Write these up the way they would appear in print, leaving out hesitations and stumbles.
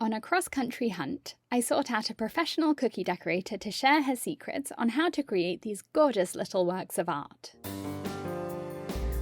On a cross-country hunt, I sought out a professional cookie decorator to share her secrets on how to create these gorgeous little works of art.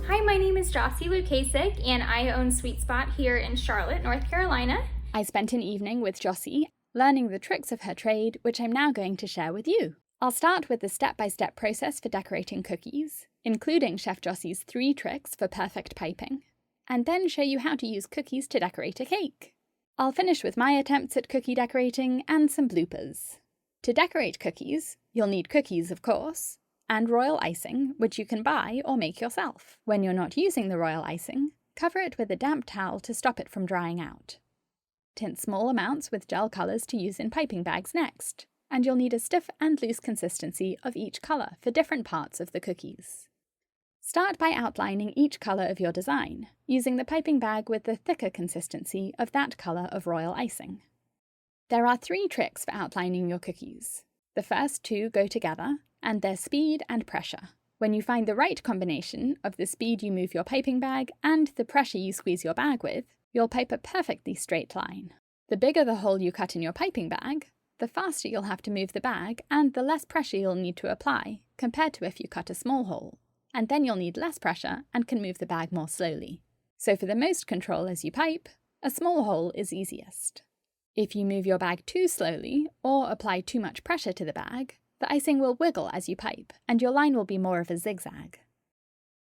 Hi, my name is Jossie Lukasik, and I own Sweet Spot here in Charlotte, North Carolina. I spent an evening with Jossie, learning the tricks of her trade, which I'm now going to share with you. I'll start with the step-by-step process for decorating cookies, including Chef Jossie's 3 tricks for perfect piping, and then show you how to use cookies to decorate a cake. I'll finish with my attempts at cookie decorating and some bloopers. To decorate cookies, you'll need cookies, of course, and royal icing, which you can buy or make yourself. When you're not using the royal icing, cover it with a damp towel to stop it from drying out. Tint small amounts with gel colours to use in piping bags next, and you'll need a stiff and loose consistency of each colour for different parts of the cookies. Start by outlining each colour of your design, using the piping bag with the thicker consistency of that colour of royal icing. There are 3 tricks for outlining your cookies. The first 2 go together, and they're speed and pressure. When you find the right combination of the speed you move your piping bag and the pressure you squeeze your bag with, you'll pipe a perfectly straight line. The bigger the hole you cut in your piping bag, the faster you'll have to move the bag and the less pressure you'll need to apply, compared to if you cut a small hole. And then you'll need less pressure and can move the bag more slowly. So for the most control as you pipe, a small hole is easiest. If you move your bag too slowly or apply too much pressure to the bag, the icing will wiggle as you pipe, and your line will be more of a zigzag.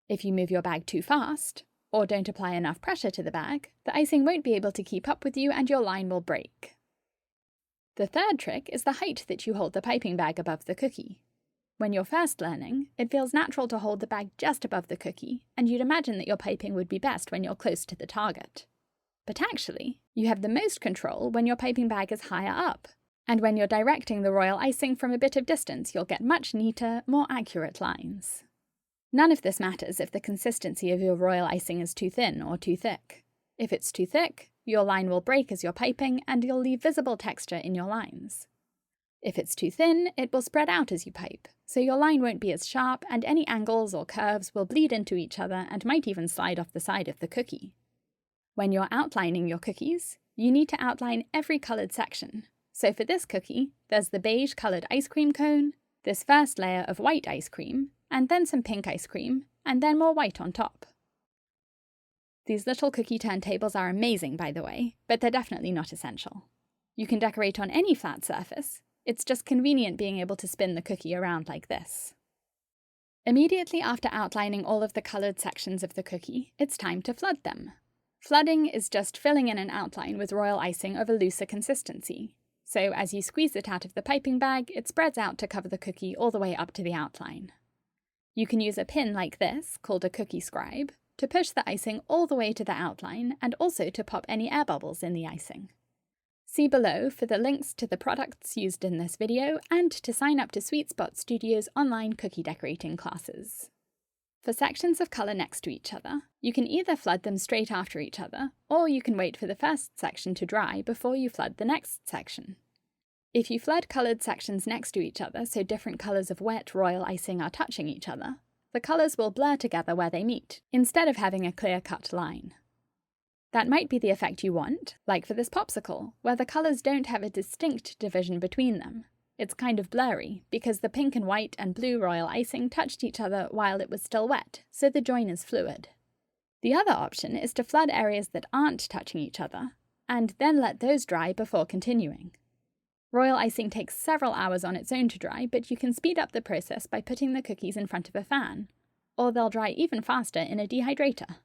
If you move your bag too fast, or don't apply enough pressure to the bag, the icing won't be able to keep up with you and your line will break. The third trick is the height that you hold the piping bag above the cookie. When you're first learning, it feels natural to hold the bag just above the cookie, and you'd imagine that your piping would be best when you're close to the target. But actually, you have the most control when your piping bag is higher up, and when you're directing the royal icing from a bit of distance, you'll get much neater, more accurate lines. None of this matters if the consistency of your royal icing is too thin or too thick. If it's too thick, your line will break as you're piping, and you'll leave visible texture in your lines. If it's too thin, it will spread out as you pipe, so your line won't be as sharp and any angles or curves will bleed into each other and might even slide off the side of the cookie. When you're outlining your cookies, you need to outline every coloured section. So for this cookie, there's the beige coloured ice cream cone, this first layer of white ice cream, and then some pink ice cream, and then more white on top. These little cookie turntables are amazing, by the way, but they're definitely not essential. You can decorate on any flat surface. It's just convenient being able to spin the cookie around like this. Immediately after outlining all of the coloured sections of the cookie, it's time to flood them. Flooding is just filling in an outline with royal icing of a looser consistency. So as you squeeze it out of the piping bag, it spreads out to cover the cookie all the way up to the outline. You can use a pin like this, called a cookie scribe, to push the icing all the way to the outline and also to pop any air bubbles in the icing. See below for the links to the products used in this video and to sign up to Sweet Spot Studio's online cookie decorating classes. For sections of colour next to each other, you can either flood them straight after each other, or you can wait for the first section to dry before you flood the next section. If you flood coloured sections next to each other so different colours of wet royal icing are touching each other, the colours will blur together where they meet, instead of having a clear-cut line. That might be the effect you want, like for this popsicle, where the colours don't have a distinct division between them. It's kind of blurry, because the pink and white and blue royal icing touched each other while it was still wet, so the join is fluid. The other option is to flood areas that aren't touching each other, and then let those dry before continuing. Royal icing takes several hours on its own to dry, but you can speed up the process by putting the cookies in front of a fan, or they'll dry even faster in a dehydrator.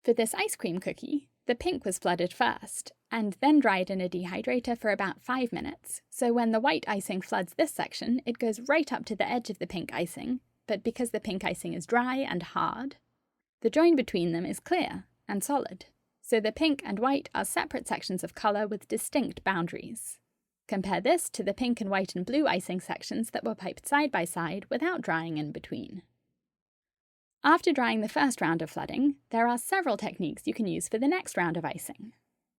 For this ice cream cookie, the pink was flooded first, and then dried in a dehydrator for about 5 minutes, so when the white icing floods this section, it goes right up to the edge of the pink icing, but because the pink icing is dry and hard, the join between them is clear and solid, so the pink and white are separate sections of colour with distinct boundaries. Compare this to the pink and white and blue icing sections that were piped side by side without drying in between. After drying the first round of flooding, there are several techniques you can use for the next round of icing.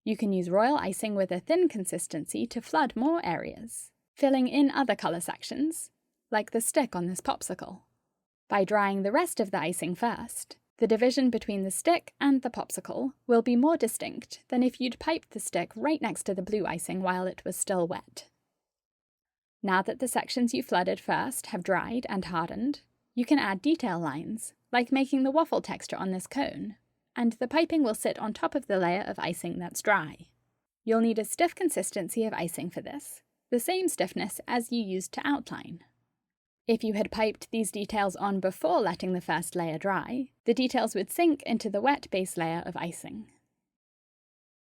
You can use royal icing with a thin consistency to flood more areas, filling in other colour sections, like the stick on this popsicle. By drying the rest of the icing first, The division between the stick and the popsicle will be more distinct than if you'd piped the stick right next to the blue icing while it was still wet. Now that the sections you flooded first have dried and hardened, you can add detail lines, like making the waffle texture on this cone, and the piping will sit on top of the layer of icing that's dry. You'll need a stiff consistency of icing for this, the same stiffness as you used to outline. If you had piped these details on before letting the first layer dry, the details would sink into the wet base layer of icing.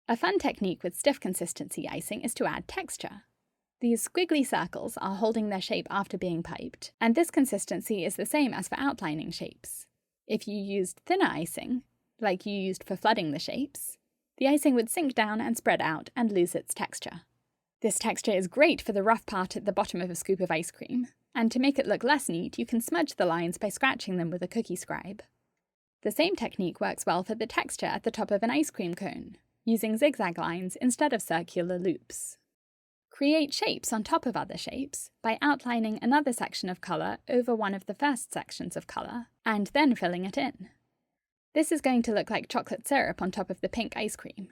A fun technique with stiff consistency icing is to add texture. These squiggly circles are holding their shape after being piped, and this consistency is the same as for outlining shapes. If you used thinner icing, like you used for flooding the shapes, the icing would sink down and spread out and lose its texture. This texture is great for the rough part at the bottom of a scoop of ice cream, and to make it look less neat, you can smudge the lines by scratching them with a cookie scribe. The same technique works well for the texture at the top of an ice cream cone, using zigzag lines instead of circular loops. Create shapes on top of other shapes by outlining another section of colour over one of the first sections of colour, and then filling it in. This is going to look like chocolate syrup on top of the pink ice cream.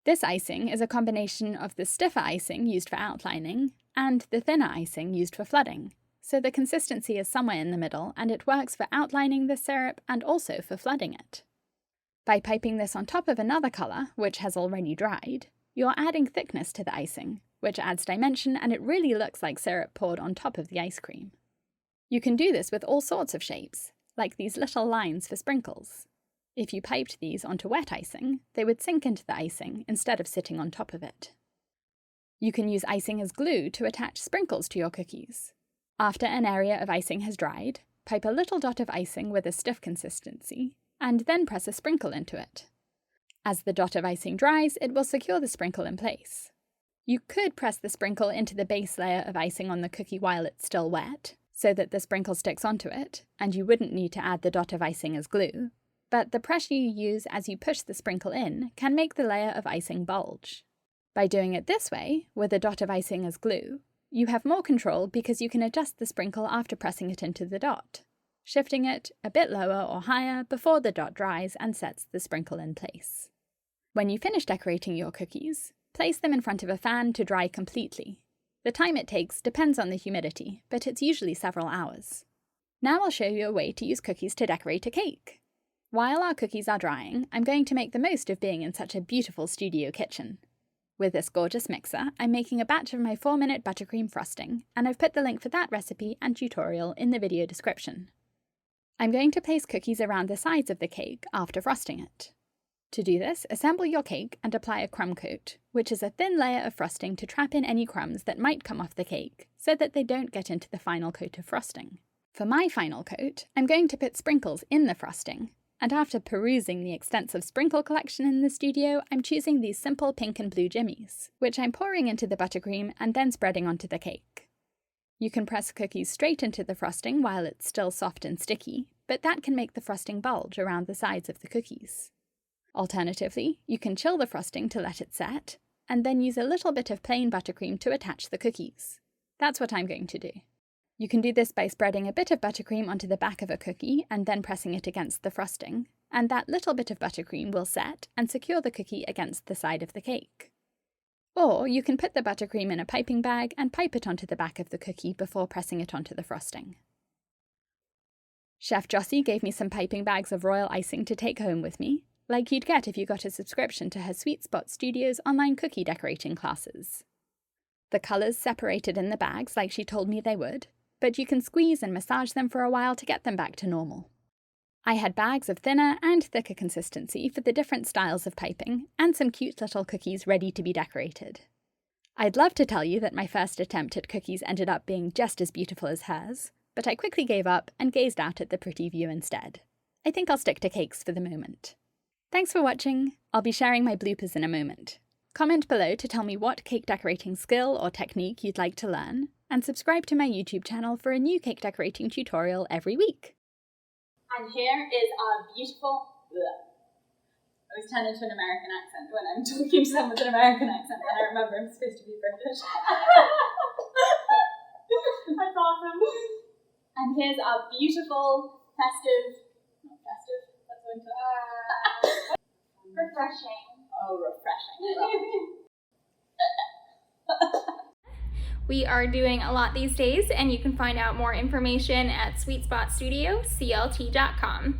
This icing is a combination of the stiffer icing used for outlining and the thinner icing used for flooding, so the consistency is somewhere in the middle and it works for outlining the syrup and also for flooding it. By piping this on top of another colour, which has already dried, you're adding thickness to the icing, which adds dimension and it really looks like syrup poured on top of the ice cream. You can do this with all sorts of shapes, like these little lines for sprinkles. If you piped these onto wet icing, they would sink into the icing instead of sitting on top of it. You can use icing as glue to attach sprinkles to your cookies. After an area of icing has dried, pipe a little dot of icing with a stiff consistency, and then press a sprinkle into it. As the dot of icing dries, it will secure the sprinkle in place. You could press the sprinkle into the base layer of icing on the cookie while it's still wet, so that the sprinkle sticks onto it, and you wouldn't need to add the dot of icing as glue. But the pressure you use as you push the sprinkle in can make the layer of icing bulge. By doing it this way, with a dot of icing as glue, you have more control because you can adjust the sprinkle after pressing it into the dot, shifting it a bit lower or higher before the dot dries and sets the sprinkle in place. When you finish decorating your cookies, place them in front of a fan to dry completely. The time it takes depends on the humidity, but it's usually several hours. Now I'll show you a way to use cookies to decorate a cake. While our cookies are drying, I'm going to make the most of being in such a beautiful studio kitchen. With this gorgeous mixer, I'm making a batch of my 4-minute buttercream frosting, and I've put the link for that recipe and tutorial in the video description. I'm going to place cookies around the sides of the cake after frosting it. To do this, assemble your cake and apply a crumb coat, which is a thin layer of frosting to trap in any crumbs that might come off the cake, so that they don't get into the final coat of frosting. For my final coat, I'm going to put sprinkles in the frosting, and after perusing the extensive sprinkle collection in the studio, I'm choosing these simple pink and blue jimmies, which I'm pouring into the buttercream and then spreading onto the cake. You can press cookies straight into the frosting while it's still soft and sticky, but that can make the frosting bulge around the sides of the cookies. Alternatively, you can chill the frosting to let it set, and then use a little bit of plain buttercream to attach the cookies. That's what I'm going to do. You can do this by spreading a bit of buttercream onto the back of a cookie and then pressing it against the frosting, and that little bit of buttercream will set and secure the cookie against the side of the cake. Or you can put the buttercream in a piping bag and pipe it onto the back of the cookie before pressing it onto the frosting. Chef Jossie gave me some piping bags of royal icing to take home with me, like you'd get if you got a subscription to her Sweet Spot Studios online cookie decorating classes. The colours separated in the bags like she told me they would, but you can squeeze and massage them for a while to get them back to normal. I had bags of thinner and thicker consistency for the different styles of piping, and some cute little cookies ready to be decorated. I'd love to tell you that my first attempt at cookies ended up being just as beautiful as hers, but I quickly gave up and gazed out at the pretty view instead. I think I'll stick to cakes for the moment. Thanks for watching. I'll be sharing my bloopers in a moment. Comment below to tell me what cake decorating skill or technique you'd like to learn, and subscribe to my YouTube channel for a new cake decorating tutorial every week. And here is our beautiful... I always turn into an American accent when I'm talking to someone with an American accent, and I remember I'm supposed to be British. That's awesome. And here's our beautiful, festive... Not festive, that's Refreshing. Oh, refreshing. We are doing a lot these days, and you can find out more information at sweetspotstudioclt.com.